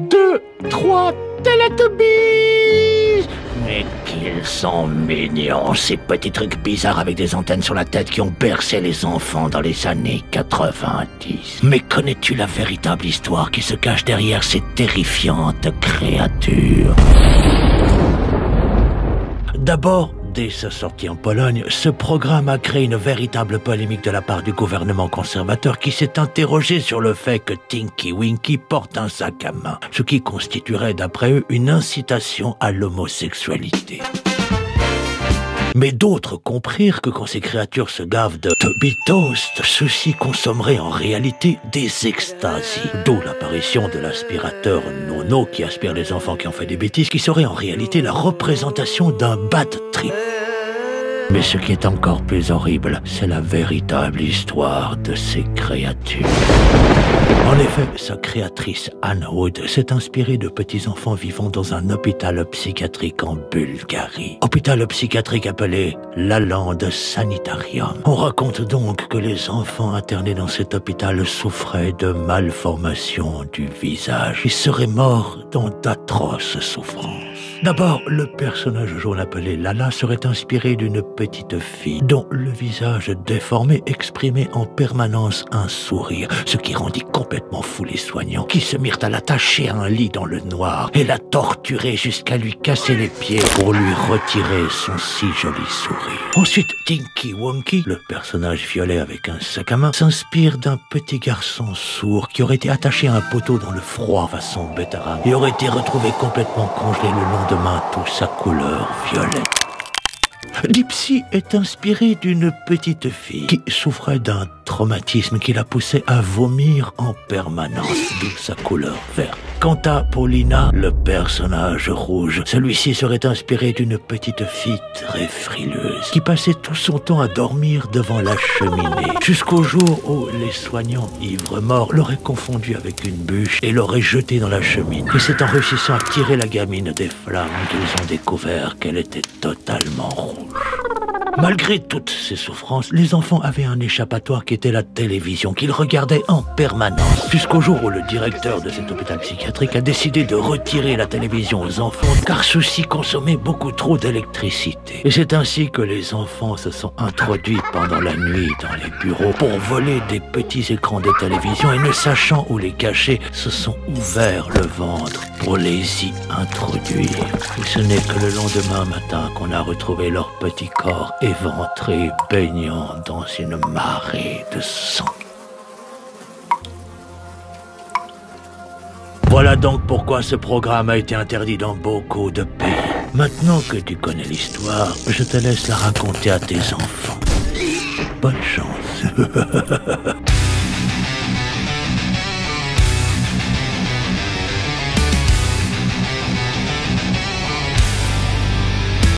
2, 3, Teletubbies! Mais qu'ils sont mignons, ces petits trucs bizarres avec des antennes sur la tête qui ont bercé les enfants dans les années 90. Mais connais-tu la véritable histoire qui se cache derrière ces terrifiantes créatures? D'abord, dès sa sortie en Pologne, ce programme a créé une véritable polémique de la part du gouvernement conservateur qui s'est interrogé sur le fait que Tinky Winky porte un sac à main, ce qui constituerait d'après eux une incitation à l'homosexualité. Mais d'autres comprirent que quand ces créatures se gavent de Tubby Toast, ceux-ci consommeraient en réalité des extasies, d'où l'apparition de l'aspirateur Nono qui aspire les enfants qui ont fait des bêtises, qui serait en réalité la représentation d'un bad trip. Mais ce qui est encore plus horrible, c'est la véritable histoire de ces créatures. En effet, sa créatrice Anne Wood s'est inspirée de petits enfants vivant dans un hôpital psychiatrique en Bulgarie. Hôpital psychiatrique appelé Laland Sanitarium. On raconte donc que les enfants internés dans cet hôpital souffraient de malformations du visage. Ils seraient morts dans d'atroces souffrances. D'abord, le personnage jaune appelé Lala serait inspiré d'une petite fille dont le visage déformé exprimait en permanence un sourire, ce qui rendit complètement fou les soignants qui se mirent à l'attacher à un lit dans le noir et la torturer jusqu'à lui casser les pieds pour lui retirer son si joli sourire. Ensuite, Tinky Winky, le personnage violet avec un sac à main, s'inspire d'un petit garçon sourd qui aurait été attaché à un poteau dans le froid façon betterave et aurait été retrouvé complètement congelé le lendemain, toute sa couleur violette. Dipsy est inspiré d'une petite fille qui souffrait d'un traumatisme qui la poussait à vomir en permanence, d'où sa couleur verte. Quant à Paulina, le personnage rouge, celui-ci serait inspiré d'une petite fille très frileuse qui passait tout son temps à dormir devant la cheminée, jusqu'au jour où les soignants ivres-morts l'auraient confondu avec une bûche et l'auraient jetée dans la cheminée. Et c'est en réussissant à tirer la gamine des flammes qu'ils ont découvert qu'elle était totalement rouge. Malgré toutes ces souffrances, les enfants avaient un échappatoire qui était la télévision, qu'ils regardaient en permanence, jusqu'au jour où le directeur de cet hôpital psychiatrique a décidé de retirer la télévision aux enfants, car ceux-ci consommaient beaucoup trop d'électricité. Et c'est ainsi que les enfants se sont introduits pendant la nuit dans les bureaux pour voler des petits écrans de télévision et ne sachant où les cacher, se sont ouverts le ventre pour les y introduire. Et ce n'est que le lendemain matin qu'on a retrouvé leur petit corps éventré, baignant dans une marée de sang. Voilà donc pourquoi ce programme a été interdit dans beaucoup de pays. Maintenant que tu connais l'histoire, je te laisse la raconter à tes enfants. Bonne chance.